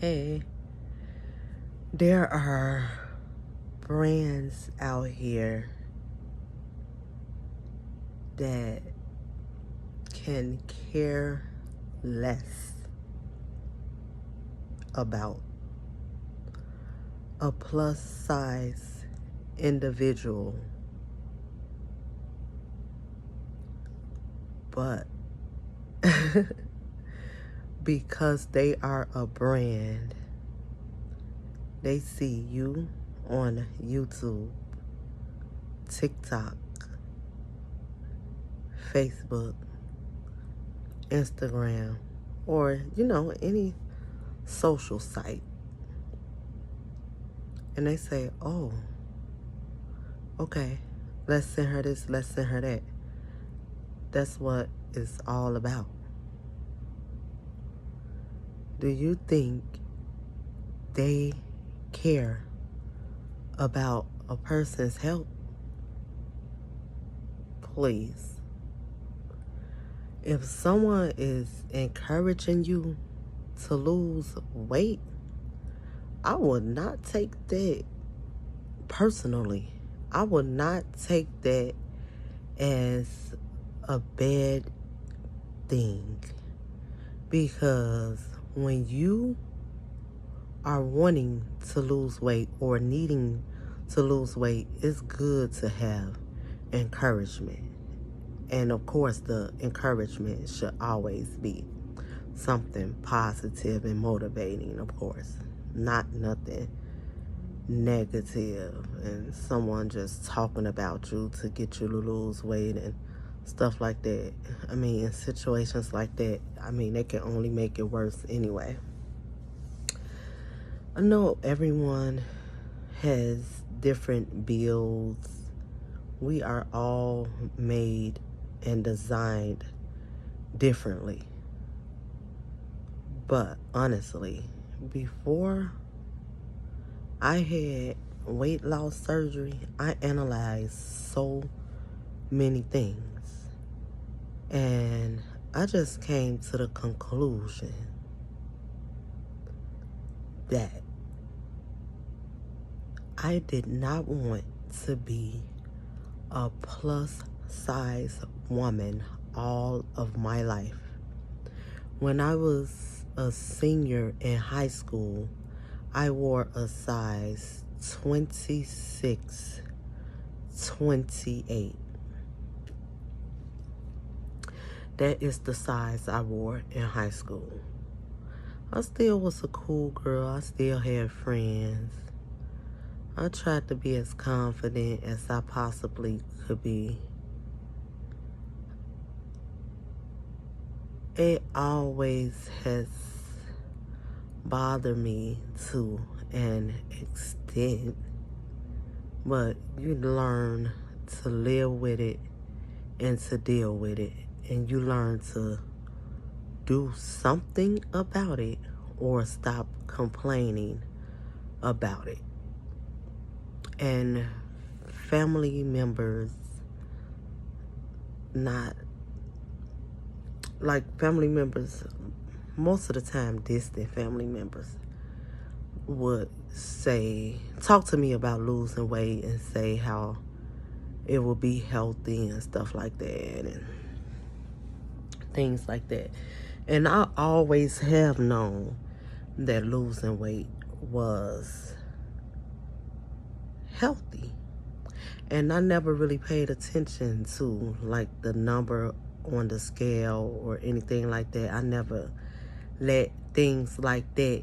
Hey, there are brands out here that can care less about a plus size individual, but because they are a brand, they see you on YouTube, TikTok, Facebook, Instagram, or any social site, and they say, oh, okay, let's send her this, let's send her that. That's what it's all about. Do you think they care about a person's health? Please. If someone is encouraging you to lose weight, I would not take that personally. I would not take that as a bad thing, because when you are wanting to lose weight or needing to lose weight, it's good to have encouragement. And of course, the encouragement should always be something positive and motivating, of course, not nothing negative and someone just talking about you to get you to lose weight and stuff like that. I mean, in situations like that, they can only make it worse anyway. I know everyone has different builds. We are all made and designed differently. But honestly, before I had weight loss surgery, I analyzed so many things. And I just came to the conclusion that I did not want to be a plus size woman all of my life. When I was a senior in high school, I wore a size 26, 28. That is the size I wore in high school. I still was a cool girl. I still had friends. I tried to be as confident as I possibly could be. It always has bothered me to an extent, but you learn to live with it and to deal with it, and you learn to do something about it or stop complaining about it. And family members, most of the time distant family members, would talk to me about losing weight and say how it will be healthy and stuff like that and things like that. And I always have known that losing weight was healthy. And I never really paid attention to like the number on the scale or anything like that. I never let things like that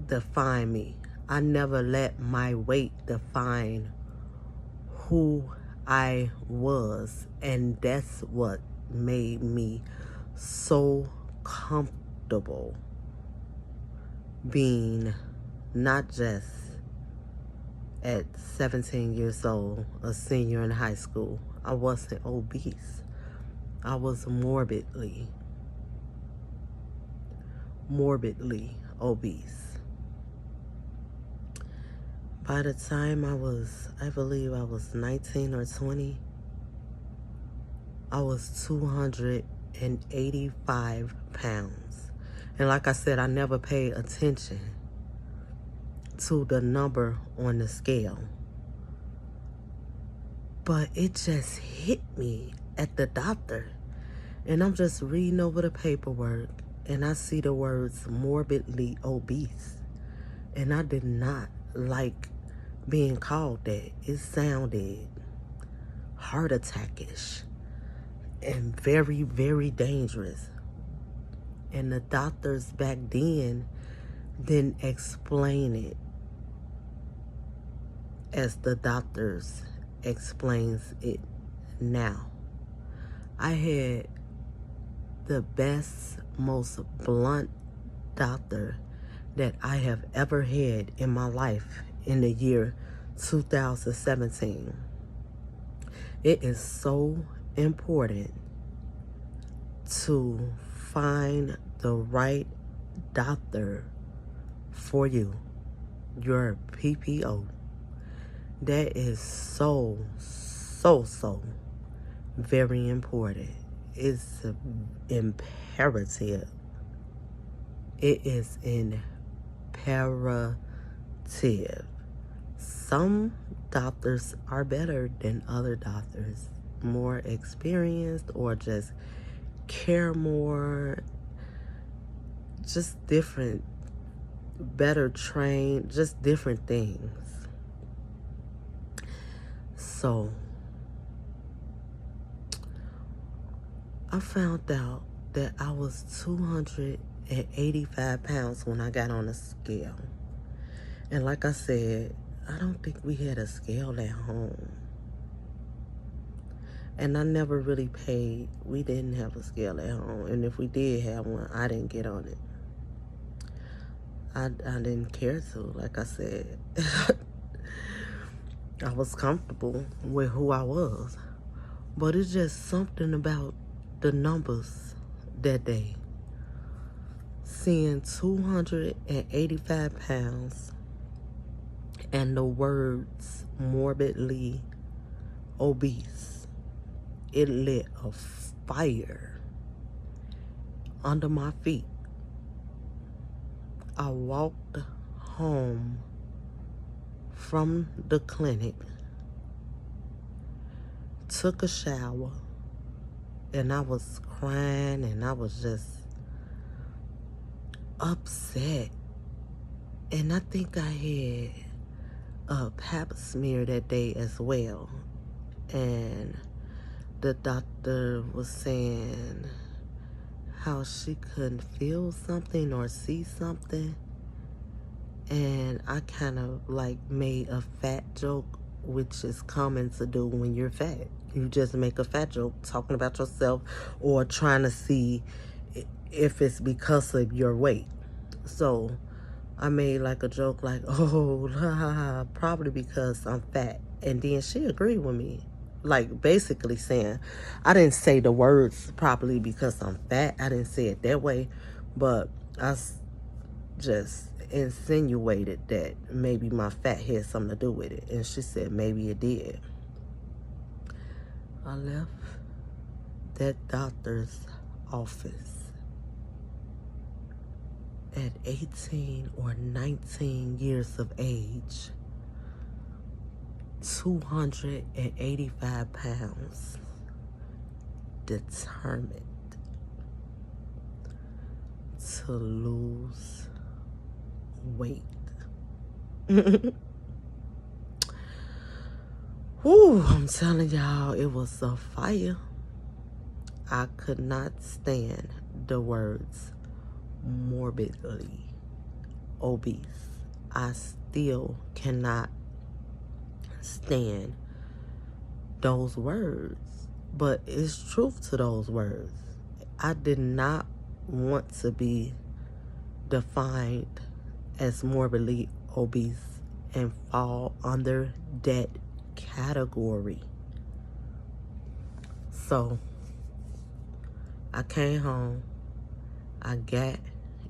define me. I never let my weight define who I was. And that's what made me so comfortable being not just at 17 years old, a senior in high school. I wasn't obese. I was morbidly obese. By the time I believe I was 19 or 20, I was 285 pounds. And like I said, I never paid attention to the number on the scale. But it just hit me at the doctor. And I'm just reading over the paperwork, and I see the words morbidly obese. And I did not like being called that. It sounded heart attack-ish and very, very dangerous. And the doctors back then didn't explain it as the doctors explains it now. I had the best, most blunt doctor that I have ever had in my life in the year 2017. It is so important to find the right doctor for you, your PPO. That is so very important. It's imperative. It is imperative. Some doctors are better than other doctors, more experienced or just care more, just different, better trained, just different things. So I found out that I was 285 pounds when I got on the scale. And like I said, I don't think we had a scale at home. And I never really paid. We didn't have a scale at home. And if we did have one, I didn't get on it. I didn't care to, like I said. I was comfortable with who I was. But it's just something about the numbers that day. Seeing 285 pounds and the words morbidly obese. It lit a fire under my feet. I walked home from the clinic, took a shower, and I was crying and I was just upset. And I think I had a pap smear that day as well. And the doctor was saying how she couldn't feel something or see something. And I kind of like made a fat joke, which is common to do when you're fat. You just make a fat joke talking about yourself or trying to see if it's because of your weight. So I made like a joke like, oh, probably because I'm fat. And then she agreed with me. Like basically saying, I didn't say the words properly because I'm fat. I didn't say it that way. But I just insinuated that maybe my fat had something to do with it. And she said maybe it did. I left that doctor's office at 18 or 19 years of age, 285 pounds, determined to lose weight. Whew, I'm telling y'all, it was a fire. I could not stand the words morbidly obese. I still cannot stand those words. But it's truth to those words. I did not want to be defined as morbidly obese and fall under that category. So I came home. I got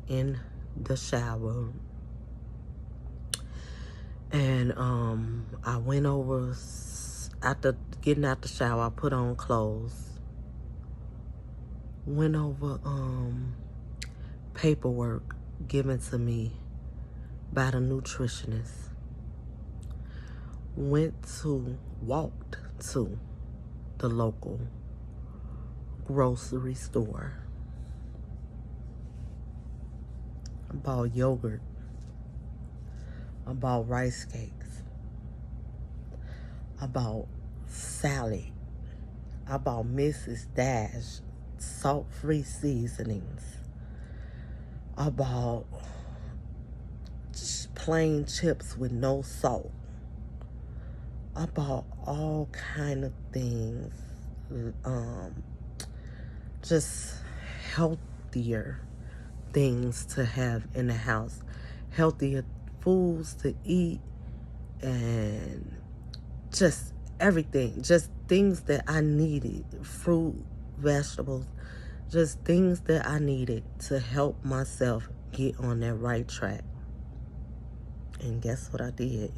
in the shower. And I went over, after getting out the shower, I put on clothes. Went over paperwork given to me by the nutritionist. Walked to the local grocery store. I bought yogurt. I bought rice cakes. I bought salad. I bought Mrs. Dash salt-free seasonings. I bought plain chips with no salt. I bought all kind of things, just healthier things to have in the house, healthier foods to eat, and just everything, just things that I needed, fruit, vegetables, just things that I needed to help myself get on that right track. And guess what I did?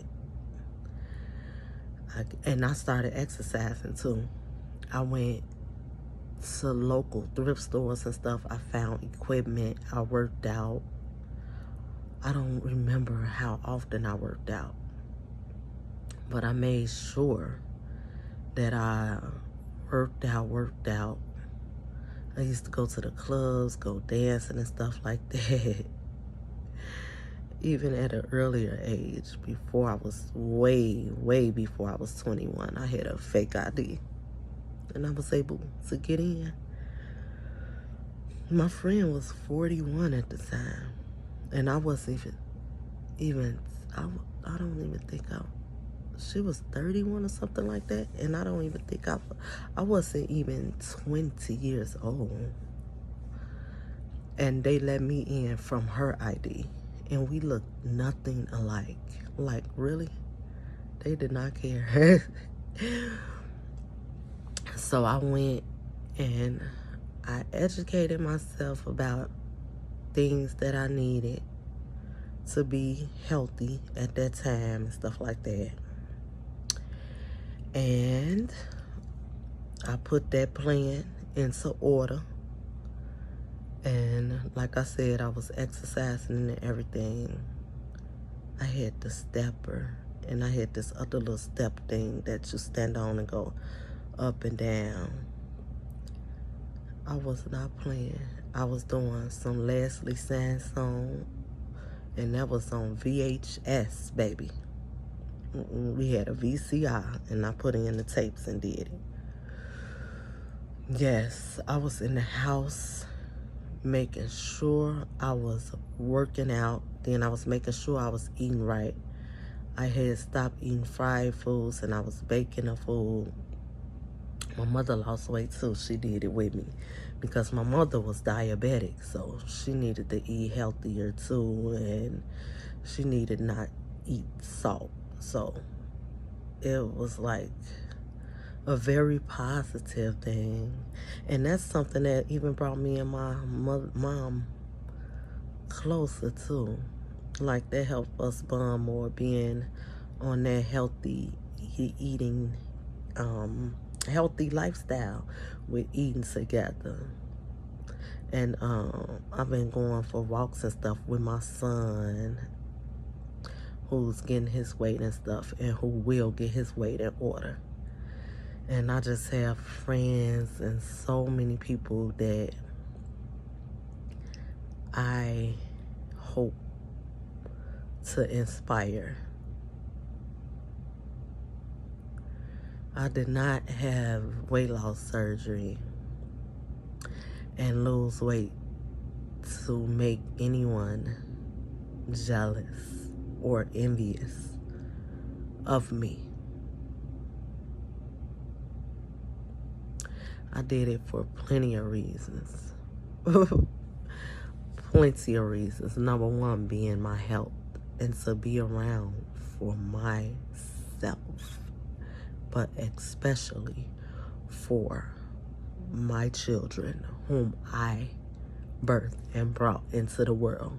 I started exercising too. I went to local thrift stores and stuff. I found equipment. I worked out. I don't remember how often I worked out, but I made sure that I worked out. I used to go to the clubs, go dancing and stuff like that. Even at an earlier age, before I was way before I was 21, I had a fake ID. And I was able to get in. My friend was 41 at the time. And I wasn't even I don't even think she was 31 or something like that. And I don't even think I wasn't even 20 years old. And they let me in from her ID. And we looked nothing alike. Like, really? They did not care. So I went and I educated myself about things that I needed to be healthy at that time and stuff like that. And I put that plan into order. And like I said, I was exercising and everything. I had the stepper, and I had this other little step thing that you stand on and go up and down. I was not playing. I was doing some Leslie Sansone, and that was on VHS, baby. We had a VCR, and I put in the tapes and did it. Yes, I was in the house making sure I was working out. Then I was making sure I was eating right. I had stopped eating fried foods, and I was baking the food. My mother lost weight too. She did it with me because my mother was diabetic, so she needed to eat healthier too, and she needed not eat salt. So it was like a very positive thing. And that's something that even brought me and my mom closer too. Like, that helped us bond more, being on that healthy eating, healthy lifestyle with eating together. And I've been going for walks and stuff with my son, who's getting his weight and stuff, and who will get his weight in order. And I just have friends and so many people that I hope to inspire. I did not have weight loss surgery and lose weight to make anyone jealous or envious of me. I did it for plenty of reasons. Plenty of reasons. Number one being my health, and to be around for myself, but especially for my children, whom I birthed and brought into the world.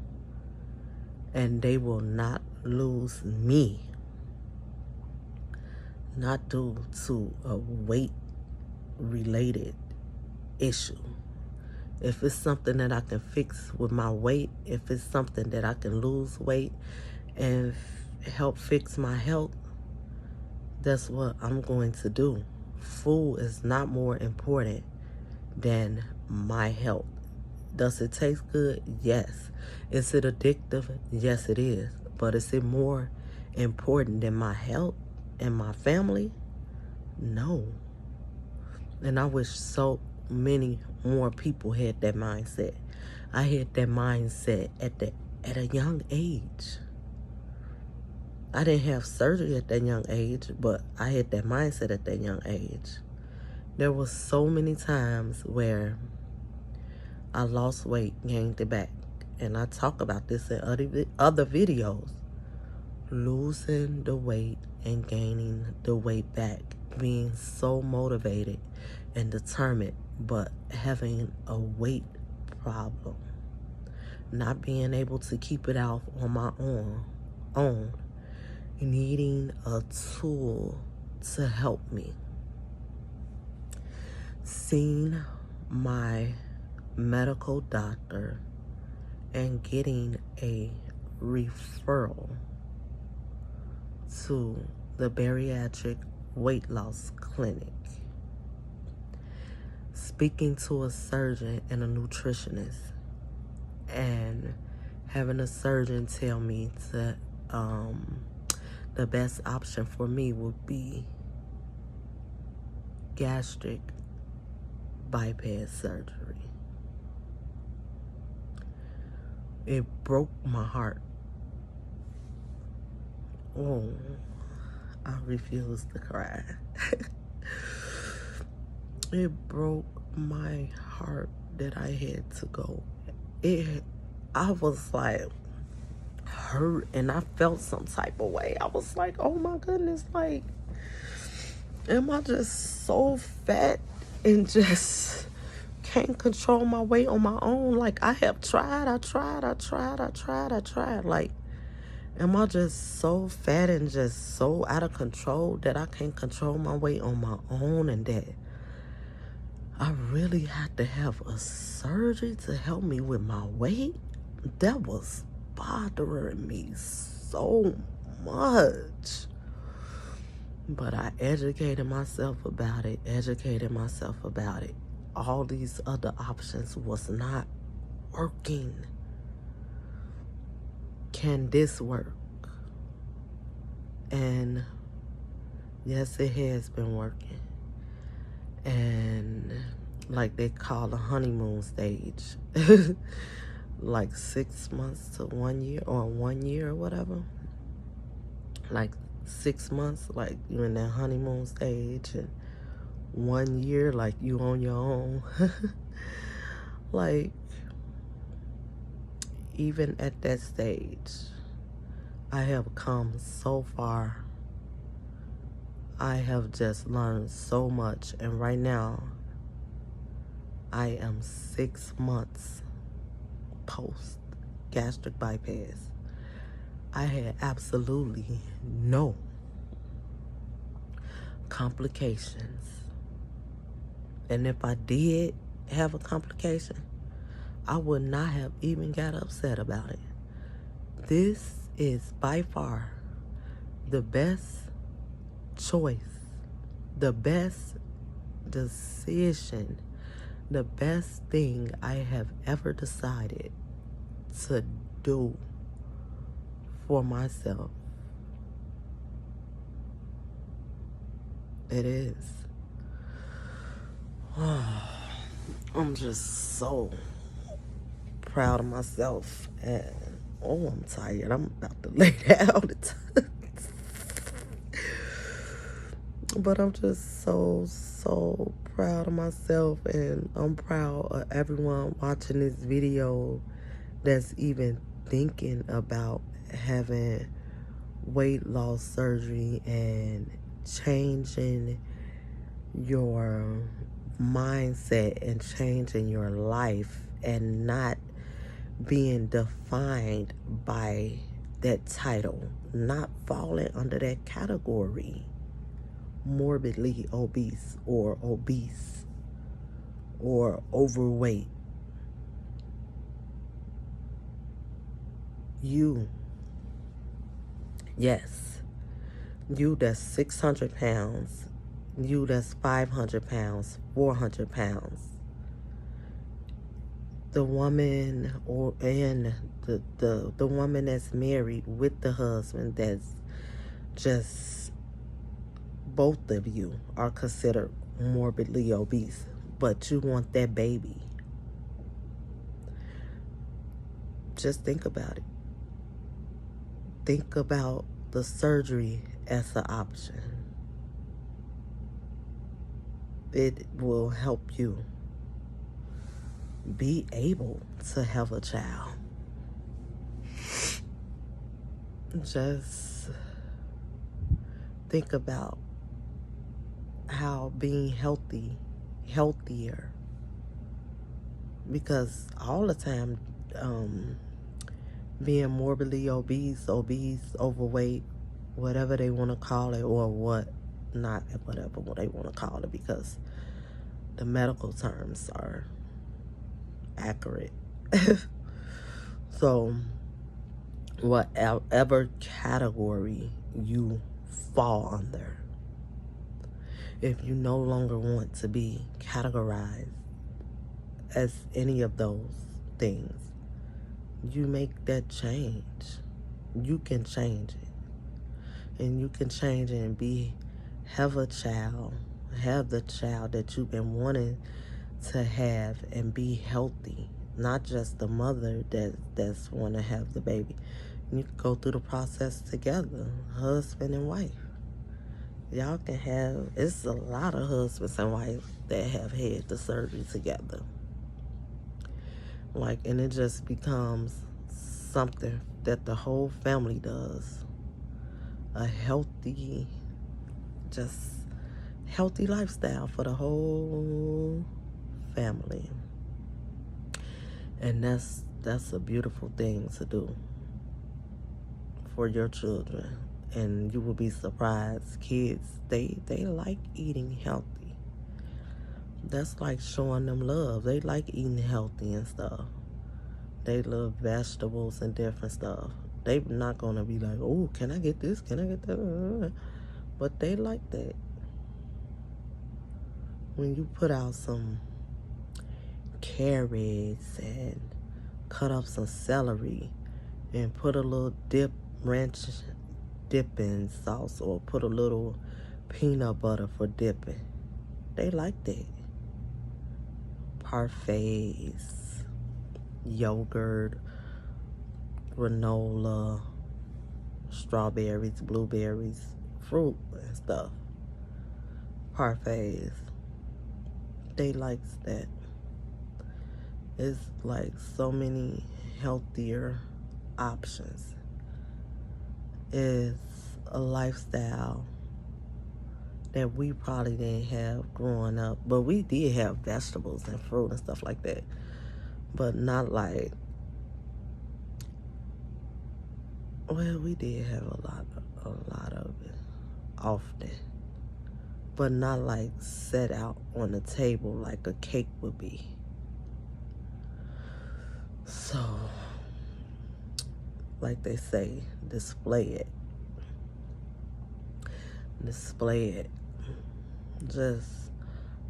And they will not lose me, not due to a weight related issue. If it's something that I can fix with my weight, if it's something that I can lose weight and help fix my health, that's what I'm going to do. Food is not more important than my health. Does it taste good? Yes. Is it addictive? Yes, it is. But is it more important than my health and my family? No. And I wish so many more people had that mindset. I had that mindset at a young age. I didn't have surgery at that young age, but I had that mindset at that young age. There was so many times where I lost weight, gained it back. And I talk about this in other videos. Losing the weight and gaining the weight back. Being so motivated and determined, but having a weight problem. Not being able to keep it off on my own. Needing a tool to help me. Seeing my medical doctor and getting a referral to the bariatric weight loss clinic. Speaking to a surgeon and a nutritionist and having a surgeon tell me that the best option for me would be gastric bypass surgery. It broke my heart. Oh, I refuse to cry. It broke my heart that I had to go. I was like hurt, and I felt some type of way. I was like, oh my goodness, like, am I just so fat and just can't control my weight on my own? Like, I have tried. Like, am I just so fat and just so out of control that I can't control my weight on my own, and that I really had to have a surgery to help me with my weight? That was bothering me so much. But I educated myself about it. All these other options was not working. Can this work? And yes, it has been working. And like they call the honeymoon stage, like 6 months to 1 year, or 1 year or whatever. Like 6 months, like you in that honeymoon stage, and 1 year, like you on your own. Like, even at that stage, I have come so far. I have just learned so much, and right now I am 6 months post gastric bypass. I had absolutely no complications. And if I did have a complication, I would not have even got upset about it. This is by far the best choice, the best decision, the best thing I have ever decided to do for myself. It is. I'm just so proud of myself, and I'm tired. I'm about to lay down. But I'm just so proud of myself, and I'm proud of everyone watching this video that's even thinking about having weight loss surgery and changing your mindset and changing your life, and not being defined by that title, not falling under that category, morbidly obese or overweight. You, yes, you that's 600 pounds, you that's 500 pounds, 400 pounds, the woman the woman that's married with the husband, that's just, both of you are considered morbidly obese, but you want that baby. Just think about it. Think about the surgery as an option. It will help you be able to have a child. Just think about how being healthier, because all the time, being morbidly obese, overweight, whatever they want to call it, or what, not whatever what they want to call it, because the medical terms are accurate. So, whatever category you fall under, if you no longer want to be categorized as any of those things, you make that change. You can change it. And you can change it and have the child that you've been wanting to have, and be healthy. Not just the mother that's want to have the baby. You can go through the process together, husband and wife. Y'all can have, it's a lot of husbands and wives that have had the surgery together. And it just becomes something that the whole family does. A healthy lifestyle for the whole family. And that's a beautiful thing to do for your children. And you will be surprised. Kids, they like eating healthy. That's like showing them love. They like eating healthy and stuff. They love vegetables and different stuff. They're not going to be like, oh, can I get this? Can I get that? But they like that. When you put out some carrots and cut up some celery and put a little ranch dipping sauce, or put a little peanut butter for dipping, they like that. Parfaits, yogurt, granola, strawberries, blueberries, fruit and stuff. Parfaits, they like that. It's like so many healthier options. It's a lifestyle that we probably didn't have growing up. But we did have vegetables and fruit and stuff like that. But not like, well, we did have a lot of it often. But not like set out on the table like a cake would be. So, like they say, display it.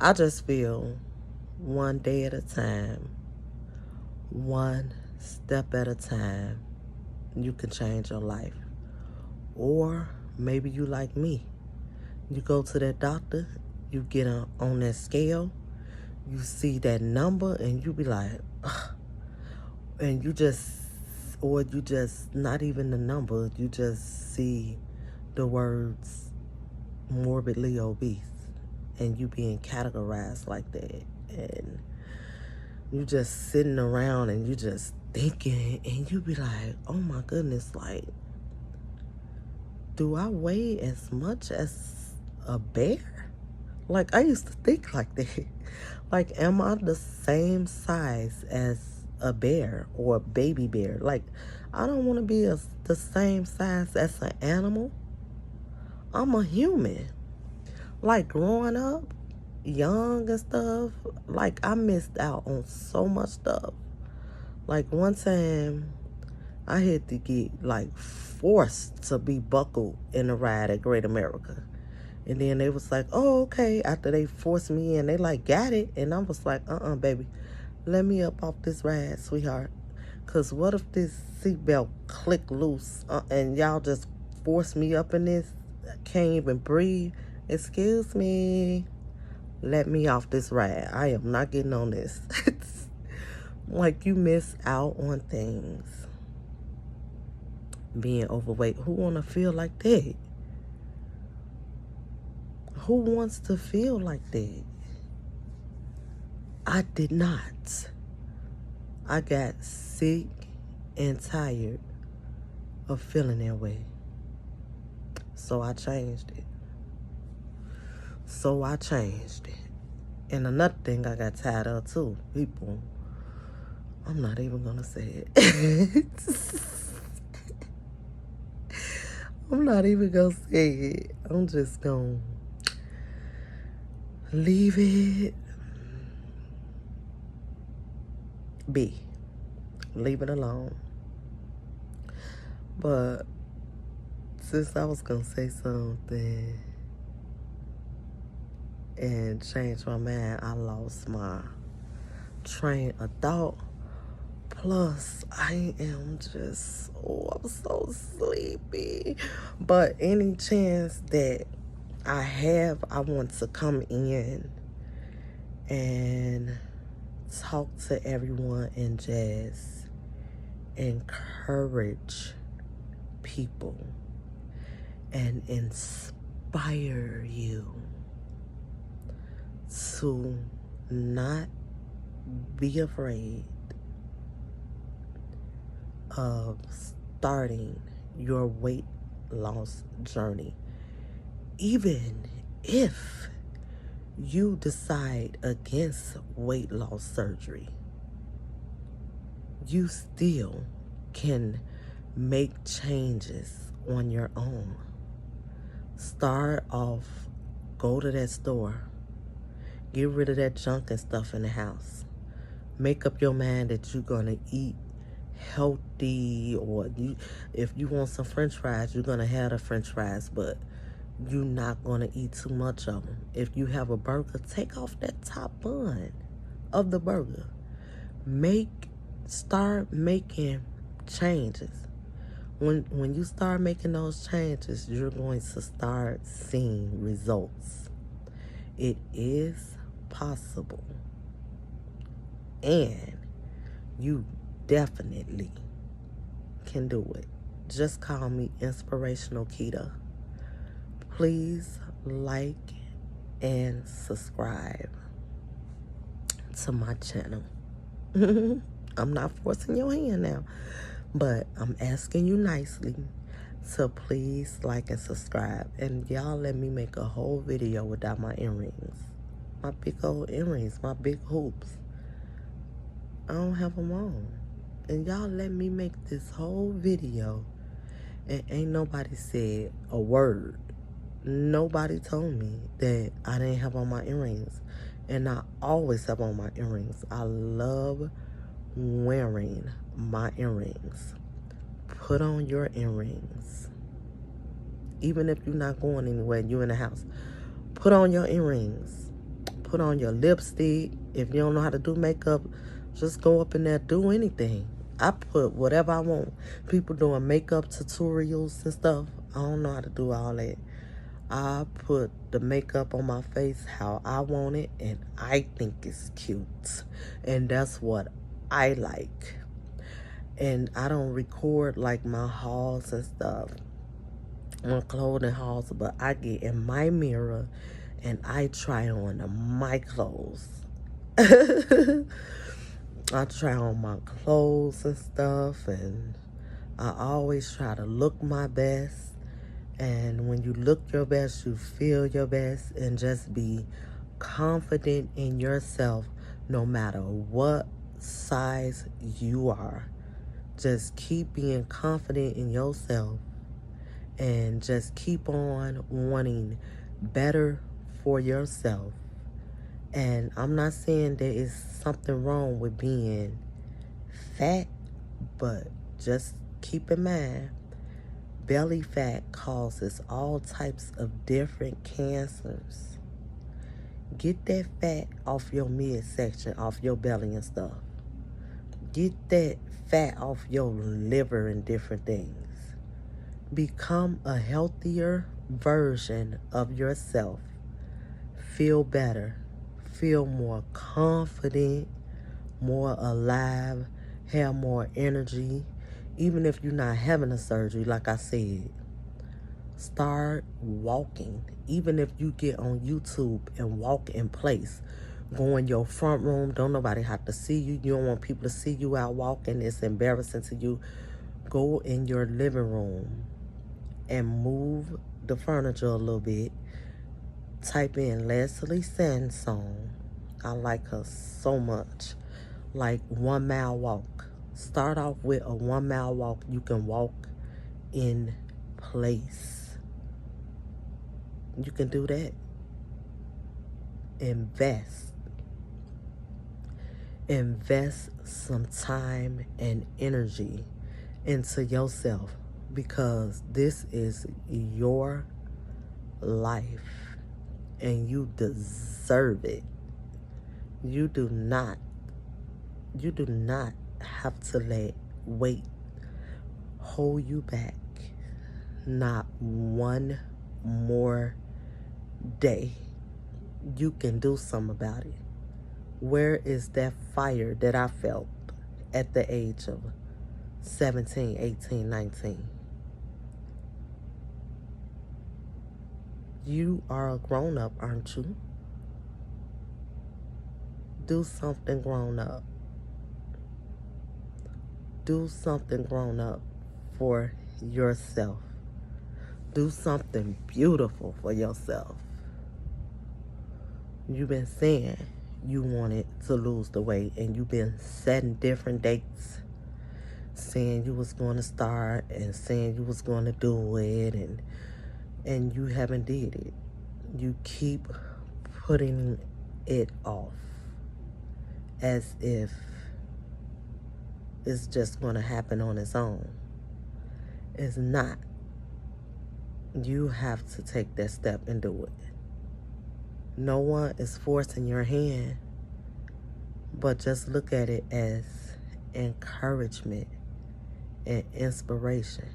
I just feel one day at a time, one step at a time, you can change your life. Or maybe you like me. You go to that doctor, you get on that scale, you see that number, and you be like, ugh. And you just not even the number, you just see the words morbidly obese, and you being categorized like that, and you just sitting around and you just thinking, and you be like, oh my goodness, like, do I weigh as much as a bear? Like, I used to think like that. Like, am I the same size as a bear or a baby bear? Like, I don't want to be the same size as an animal. I'm a human. Like, growing up young and stuff, like, I missed out on so much stuff. Like, one time I had to get like forced to be buckled in a ride at Great America. And then they was like, oh, okay. After they forced me in, they like got it. And I was like, baby, let me up off this ride, sweetheart. Because what if this seatbelt click loose and y'all just force me up in this? I can't even breathe. Excuse me. Let me off this ride. I am not getting on this. Like, you miss out on things. Being overweight. Who want to feel like that? Who wants to feel like that? I did not. I got sick and tired of feeling that way. So I changed it. And another thing I got tired of too, people. I'm not even gonna say it. I'm not even gonna say it. I'm just gonna leave it be. Leave it alone. But since I was gonna say something and change my mind, I lost my train of thought. Plus, I am just, I'm so sleepy. But any chance that I have, I want to come in and talk to everyone and just encourage people and inspire you to not be afraid of starting your weight loss journey. Even if you decide against weight loss surgery, you still can make changes on your own. Start off, go to that store, get rid of that junk and stuff in the house. Make up your mind that you're gonna eat healthy, or if you want some french fries, you're gonna have the french fries, but you're not gonna eat too much of them. If you have a burger, take off that top bun of the burger. Start making changes. When you start making those changes, you're going to start seeing results. It is possible, and you definitely can do it. Just call me Inspirational Keita. Please like and subscribe to my channel. I'm not forcing your hand now, but I'm asking you nicely to please like and subscribe. And y'all let me make a whole video without my earrings. My big old earrings, my big hoops. I don't have them on. And y'all let me make this whole video and ain't nobody said a word. Nobody told me that I didn't have on my earrings. And I always have on my earrings. I love wearing my earrings. Put on your earrings. Even if you're not going anywhere, you're in the house. Put on your earrings. Put on your lipstick. If you don't know how to do makeup, just go up in there, do anything. I put whatever I want. People doing makeup tutorials and stuff. I don't know how to do all that. I put the makeup on my face how I want it, and I think it's cute. And that's what I like. And I don't record like my hauls and stuff, my clothing hauls, but I get in my mirror and I try on my clothes. I try on my clothes and stuff, and I always try to look my best. And when you look your best, you feel your best, and just be confident in yourself no matter what size you are. Just keep being confident in yourself and just keep on wanting better for yourself. And I'm not saying there is something wrong with being fat, but just keep in mind, belly fat causes all types of different cancers. Get that fat off your midsection, off your belly and stuff. Get that fat off your liver and different things. Become a healthier version of yourself. Feel better. Feel more confident, more alive, have more energy. Even if you're not having a surgery, like I said, start walking. Even if you get on YouTube and walk in place, go in your front room. Don't nobody have to see you. You don't want people to see you out walking. It's embarrassing to you. Go in your living room and move the furniture a little bit. Type in Leslie Sands song. I like her so much. Like 1 mile walk. Start off with a 1 mile walk. You can walk in place. You can do that. Invest. Invest some time and energy into yourself, because this is your life and you deserve it. You do not have to let weight hold you back. Not one more day. You can do something about it. Where is that fire that I felt at the age of 17, 18, 19? You are a grown-up, aren't you? Do something grown up. Do something grown up for yourself. Do something beautiful for yourself. You've been saying you wanted to lose the weight, and you've been setting different dates, saying you was going to start and saying you was going to do it, and you haven't did it. You keep putting it off as if it's just going to happen on its own. It's not. You have to take that step and do it. No one is forcing your hand, but just look at it as encouragement and inspiration.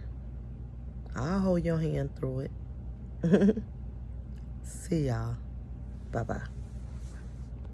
I'll hold your hand through it. See y'all. Bye-bye.